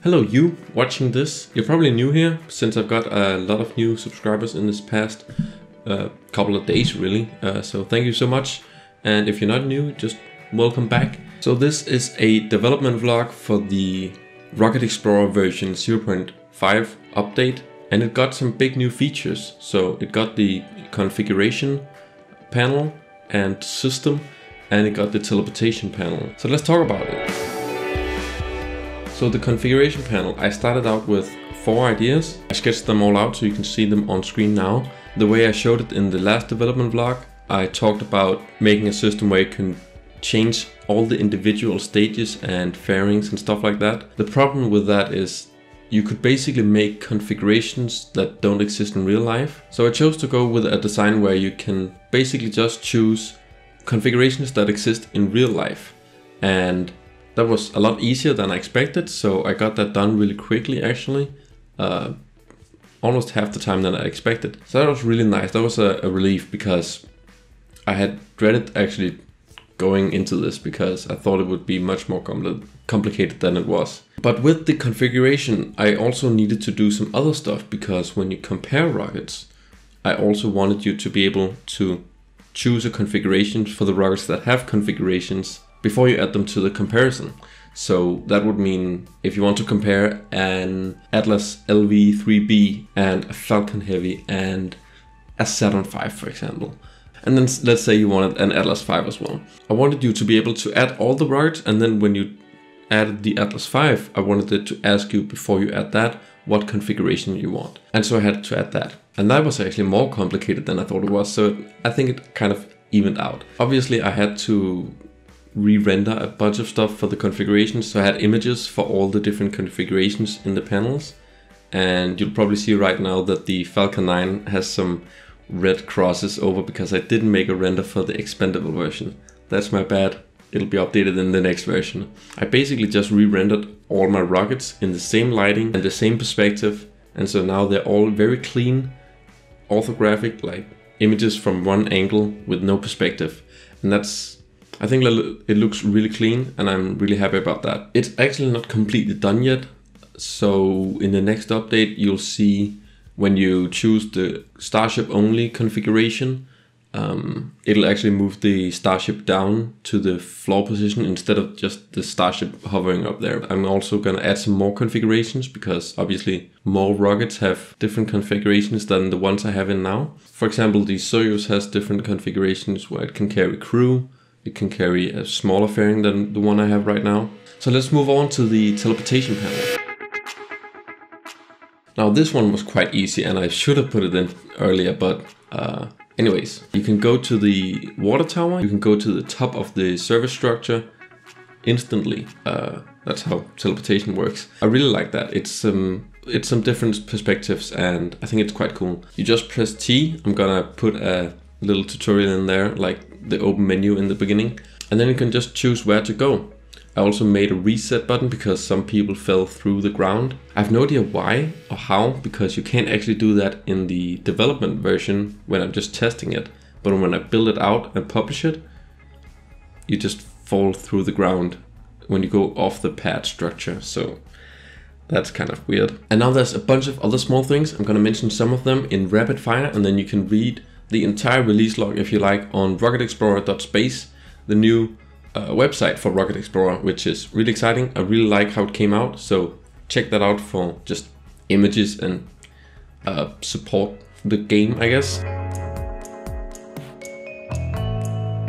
Hello you watching this. You're probably new here since I've got a lot of new subscribers in this past couple of days really. So thank you so much. And if you're not new, just welcome back. So this is a development vlog for the Rocket Explorer version 0.5 update. And it got some big new features. So it got the configuration panel and system, and it got the teleportation panel. So let's talk about it. So the configuration panel, I started out with 4 ideas. I sketched them all out so you can see them on screen now. The way I showed it in the last development vlog, I talked about making a system where you can change all the individual stages and fairings and stuff like that. The problem with that is you could basically make configurations that don't exist in real life. So I chose to go with a design where you can basically just choose configurations that exist in real life. And that was a lot easier than I expected, so I got that done really quickly actually. Almost half the time than I expected. So that was really nice. That was a relief because I had dreaded actually going into this because I thought it would be much more complicated than it was. But with the configuration, I also needed to do some other stuff because when you compare rockets, I also wanted you to be able to choose a configuration for the rockets that have configurations before you add them to the comparison. So that would mean if you want to compare an Atlas LV-3B and a Falcon Heavy and a Saturn V, for example. And then let's say you wanted an Atlas V as well. I wanted you to be able to add all the rockets, and then when you added the Atlas V, I wanted it to ask you before you add that what configuration you want. And so I had to add that. And that was actually more complicated than I thought it was, so I think it kind of evened out. Obviously I had to re-render a bunch of stuff for the configurations, so I had images for all the different configurations in the panels. And you'll probably see right now that the Falcon 9 has some red crosses over because I didn't make a render for the expendable version. That's my bad. It'll be updated in the next version. I basically just re-rendered all my rockets in the same lighting and the same perspective, and so now they're all very clean, orthographic, like images from one angle with no perspective. And that's, I think it looks really clean and I'm really happy about that. It's actually not completely done yet. So in the next update, you'll see when you choose the Starship only configuration, it'll actually move the Starship down to the floor position instead of just the Starship hovering up there. I'm also gonna add some more configurations because obviously more rockets have different configurations than the ones I have in now. For example, the Soyuz has different configurations where it can carry crew. It can carry a smaller fairing than the one I have right now. So let's move on to the teleportation panel. Now this one was quite easy and I should have put it in earlier, but anyways, you can go to the water tower, you can go to the top of the service structure instantly. That's how teleportation works. I really like that. It's some different perspectives and I think it's quite cool. You just press T. I'm gonna put a little tutorial in there, like the open menu in the beginning, and then you can just choose where to go. I also made a reset button because some people fell through the ground. I have no idea why or how, because you can't actually do that in the development version when I'm just testing it. But when I build it out and publish it, you just fall through the ground when you go off the pad structure. So that's kind of weird. And now there's a bunch of other small things. I'm gonna mention some of them in rapid fire, and then you can read the entire release log if you like on rocketexplorer.space, the new website for Rocket Explorer, which is really exciting. I really like how it came out, so check that out for just images and support the game, I guess.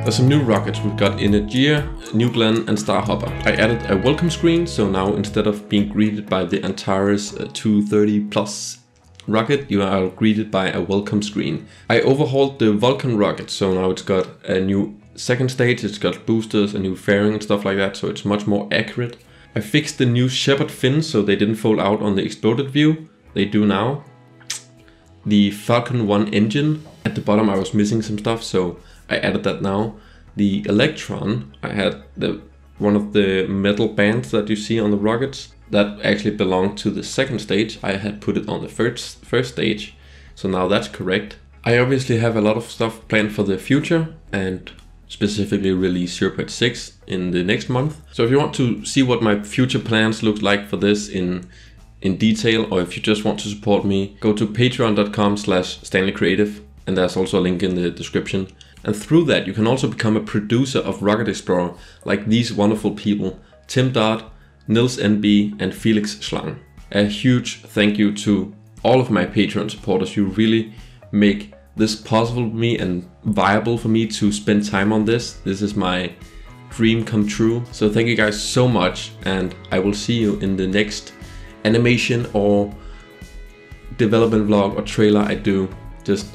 There's some new rockets. We've got Energia, New Glenn and Starhopper. I added a welcome screen, so now instead of being greeted by the Antares 230 plus rocket, you are greeted by a welcome screen. I overhauled the Vulcan rocket, so now it's got a new second stage, it's got boosters, a new fairing and stuff like that, so it's much more accurate. I fixed the new Shepard fins so they didn't fold out on the exploded view. They do now. The Falcon 1 engine, at the bottom I was missing some stuff, so I added that now. The Electron, I had one of the metal bands that you see on the rockets. That actually belonged to the second stage. I had put it on the first stage, so now that's correct. I obviously have a lot of stuff planned for the future, and specifically release 0.6 in the next month. So if you want to see what my future plans look like for this in detail, or if you just want to support me, go to patreon.com/StanleyCreative, and there's also a link in the description. And through that, you can also become a producer of Rocket Explorer, like these wonderful people, Tim Dodd, NielsNB, and Felix Schlang. A huge thank you to all of my Patreon supporters. You really make this possible for me and viable for me to spend time on this. This is my dream come true. So thank you guys so much, and I will see you in the next animation or development vlog or trailer I do. Just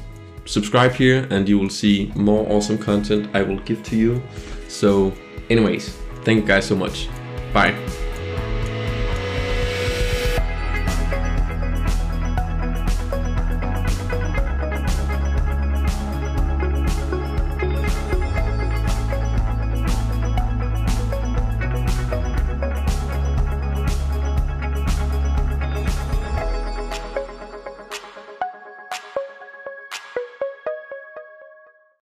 subscribe here and you will see more awesome content I will give to you. So anyways, thank you guys so much. Bye.